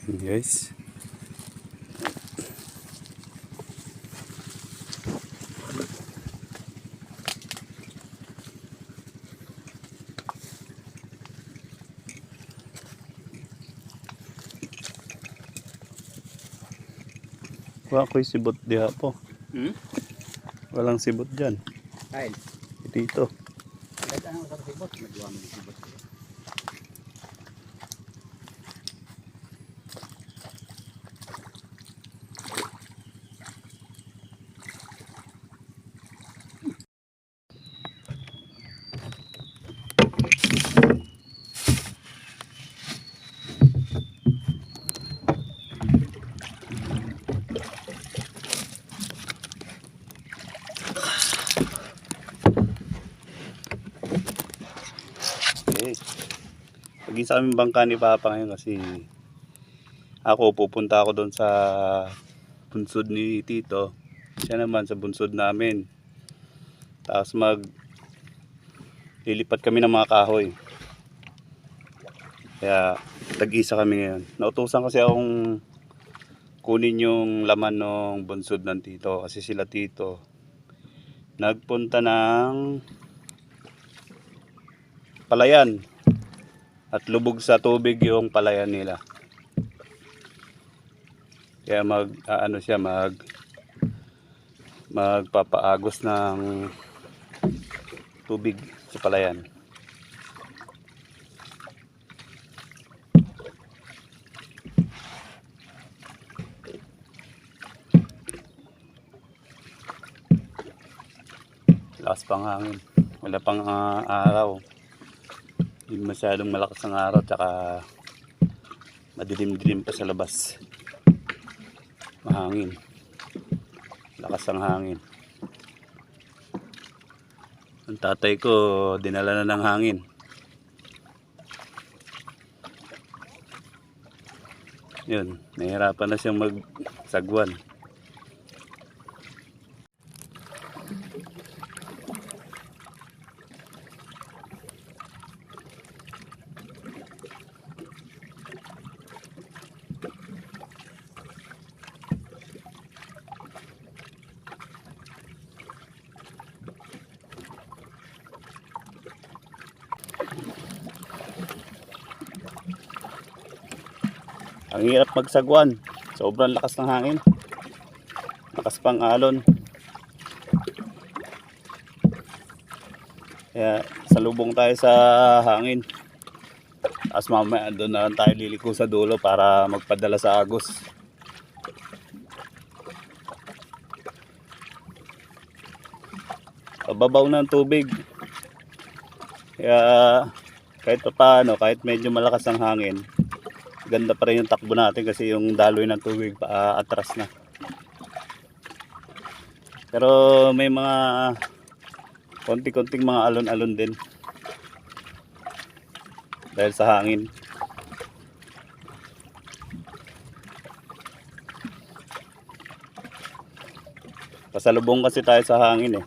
Guys, wala ko'y sibot diha po. Walang sibot dyan. Ay, Dito. dagan ang sibot, magduwa mo sibot. Okay. Lagi sa aming bangka ni Papa ngayon kasi ako pupunta ako doon sa bunsod ni Tito. Siya naman sa bunsod namin. Tapos lilipat kami ng mga kahoy. Kaya tag-isa kami ngayon. Nautusan kasi akong kunin yung laman ng bunsod ng Tito kasi sila Tito nagpunta ng palayan at lubog sa tubig yung palayan nila. Kaya magpapaagos ng tubig sa palayan. Lakas pang hangin. Wala pang araw. Hindi masyadong malakas ang araw, tsaka madilim-dilim pa sa labas. Mahangin. Lakas ang hangin. Ang tatay ko dinala na ng hangin. Yun, nahihirapan na siyang magsagwan. Ang hirap magsagwan. Sobrang lakas ng hangin. Lakas pang alon. Kaya salubong tayo sa hangin. Tapos mamaya doon na lang tayo liliko sa dulo para magpadala sa agos. Pababaw ng tubig. Kaya kahit paano, kahit medyo malakas ang hangin, ganda pa rin yung takbo natin kasi yung daloy ng tubig atras na. Pero may mga konti-konting mga alon-alon din dahil sa hangin. Pasalubong kasi tayo sa hangin eh.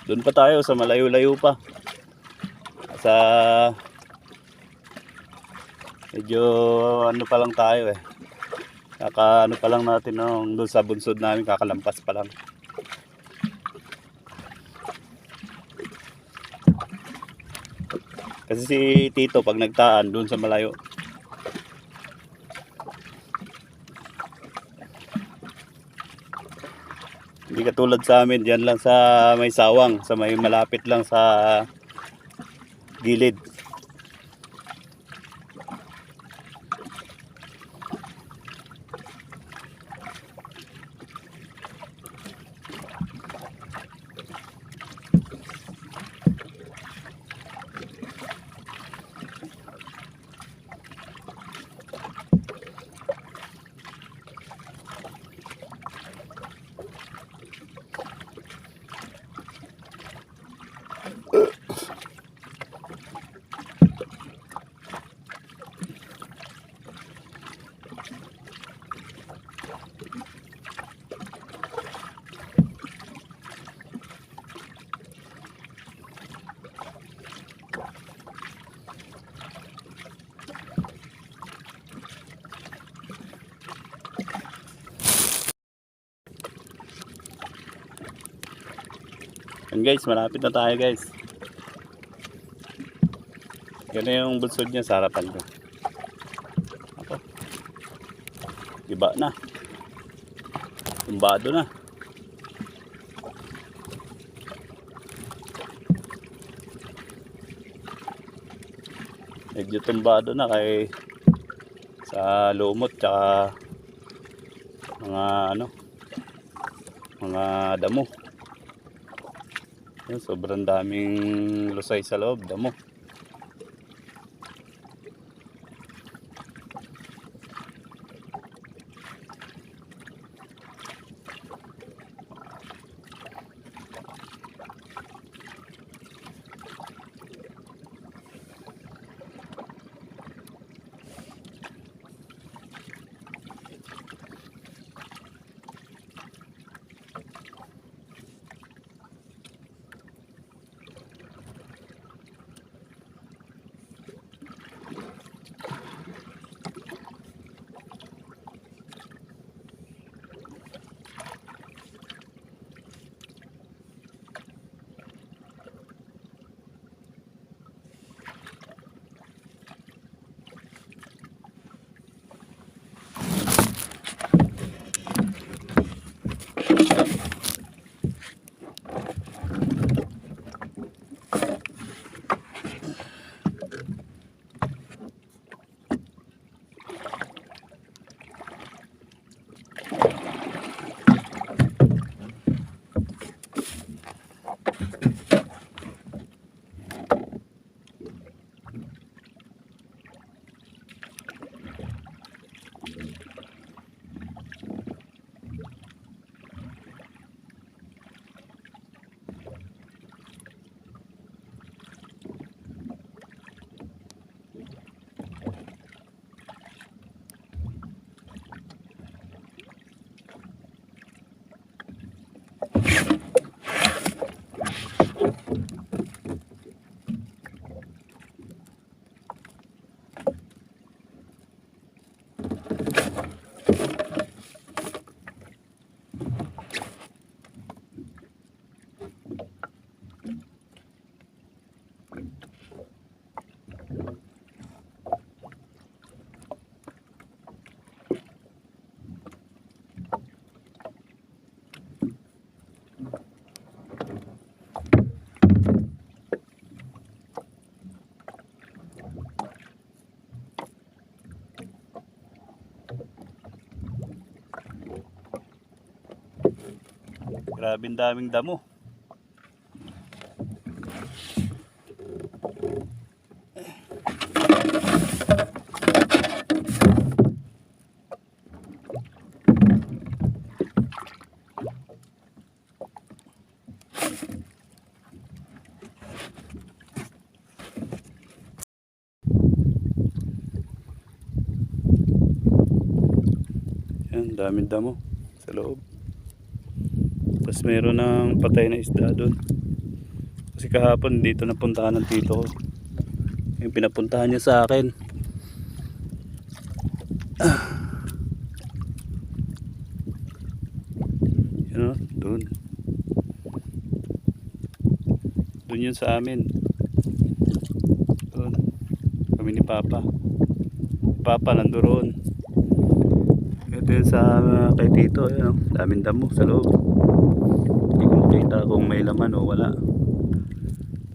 Doon pa tayo sa malayo-layo pa. Sa medyo ano pa lang tayo eh. Ano pa lang natin doon sa bunsod namin, kakalampas pa lang. Kasi si Tito pag nagtaan doon sa malayo. Hindi katulad sa amin, diyan lang sa may sawang, sa may malapit lang sa gilid. Yan guys, malapit na tayo guys. Ganun yung bulsod niya sa harapan ko. Ako. Iba na. Tumbado na. Medyo tumbado na kay sa lumot tsaka mga ano, mga damo. Yan, sobrang daming lusay sa loob, damo. Grabe ang daming damo. Yan, daming damo sa loob. Tapos meron ng patay na isda doon. Kasi kahapon dito napuntahan ng tito ko. Yung pinapuntahan niya sa akin. Yan o, doon. Doon yun sa amin. Doon. Kami ni Papa. Papa nandoon. Ito yun sa kay tito. Yan o, daming damo sa loob. Hindi ko makita kung may laman o wala.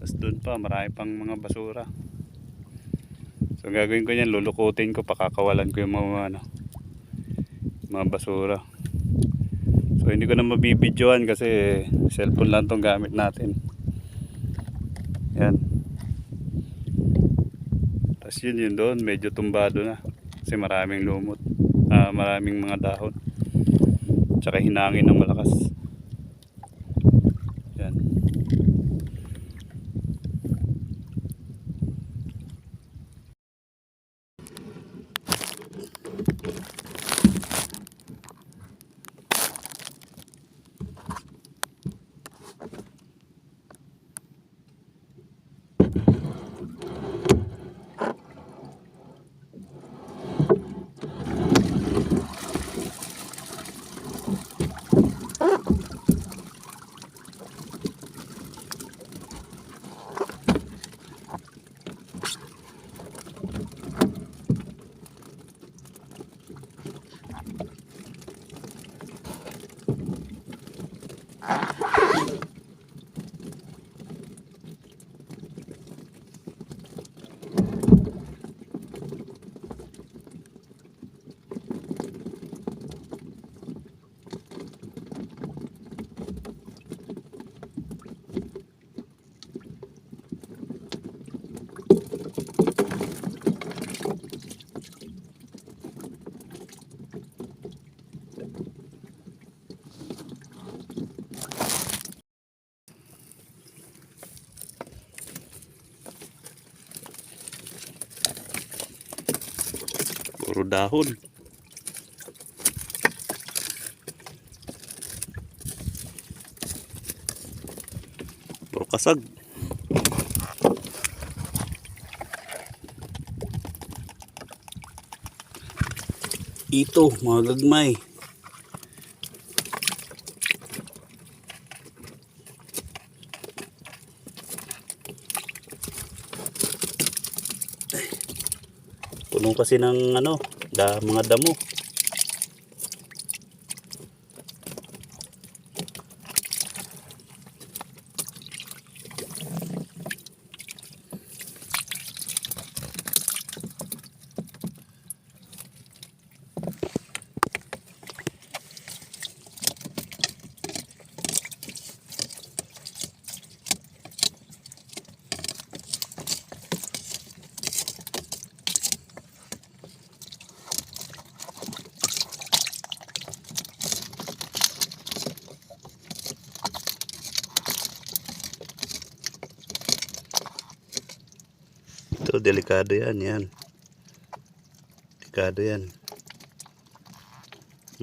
Tapos doon pa marami pang mga basura. So gagawin ko yan, lulukutin ko, pakakawalan ko yung mga ano, mga basura. So hindi ko na mabibidyoan kasi cellphone lang tong gamit natin. Yan. Tapos yun doon, medyo tumbado na kasi maraming lumot, maraming mga dahon tsaka hinangin ng malakas. Yan. Puro dahon. Puro kasag. Ito, mga gagmay. Puno kasi ng ano, mga damo. Ito, delikado yan. Delikado yan.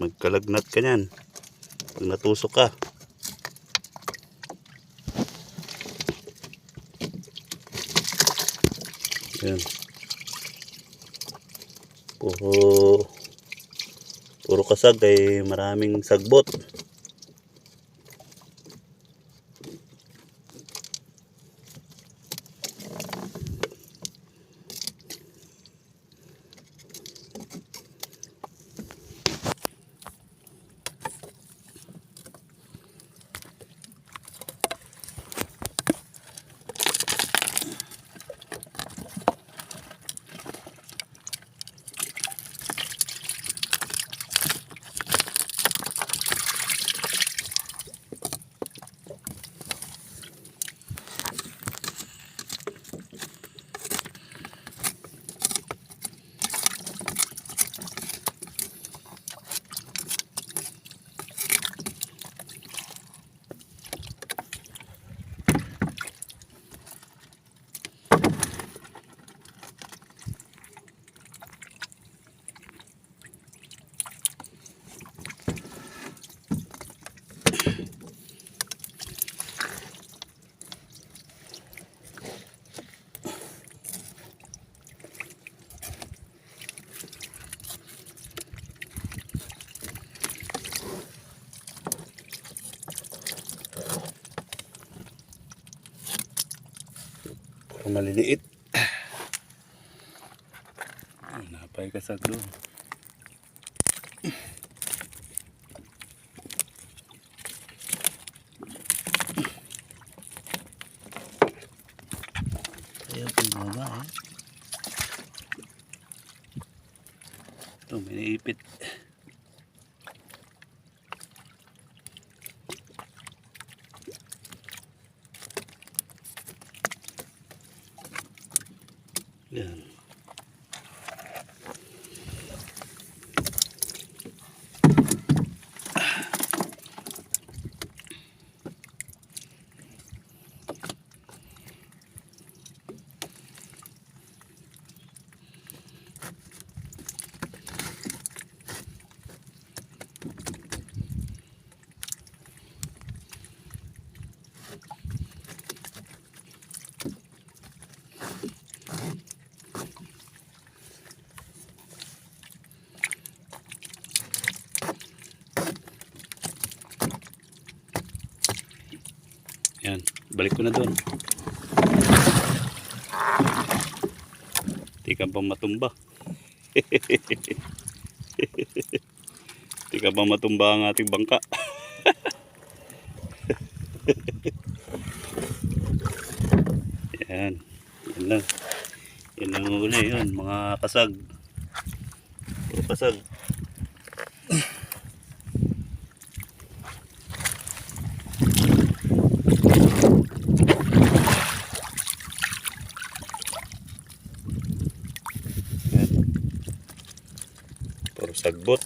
Magkalagnat ka yan. Pag natusok ka. Yan. Puro kasag ay maraming sagbot. Maliliit. Napay kasag doon. Ayaw pang bumaba eh. Ito, may naipit. Yan. Yan, balik ko na doon. Tika pa matumba. Tika pa matumba ang ating bangka. Yan. Yan lang. Yan lang uli yun, mga kasag. Puro kasag. Puro sagbot.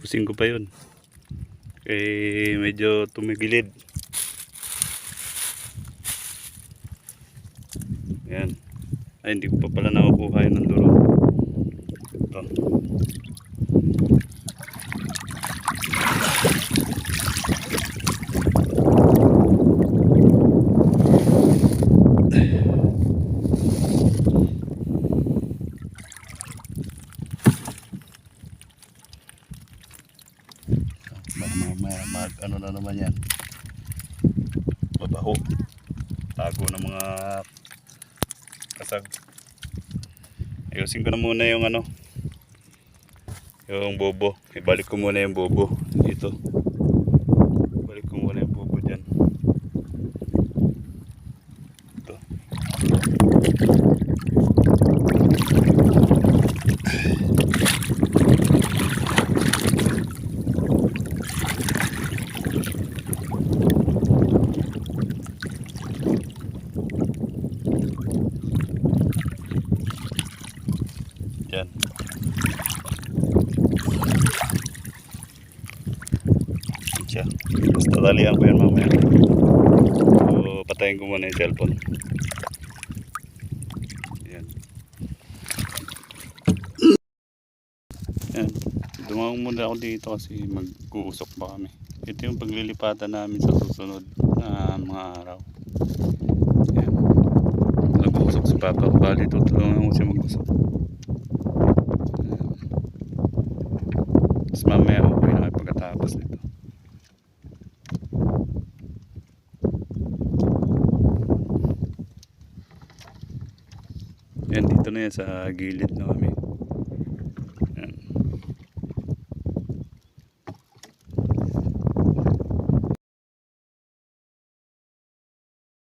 Ayusin ko pa yun. Medyo tumigilid. Ayan. Ay, hindi ko pa pala nakukuha yun ng duro. Ito. Mamaya ano na naman yan, mabaho, tago ng mga kasag. Ayusin ko na muna yung yung bobo. Ibalik ko muna yung bobo dito, balik ko muna yung bobo dyan. Ito. Yan. Siya. Basta talihan ko yan mamaya. So, patayin ko muna yung cellphone. Yan. Yan. Dumawang muna ako dito kasi mag-uusok pa kami. Ito yung paglilipatan namin sa susunod na mga araw. Yan. Nag-uusok si Papa. Bali, tutulungan ko siya mag-usok. Tapos mamaya uwi na kayo pagkatapos nito. Yan, dito na yan sa gilid na kami.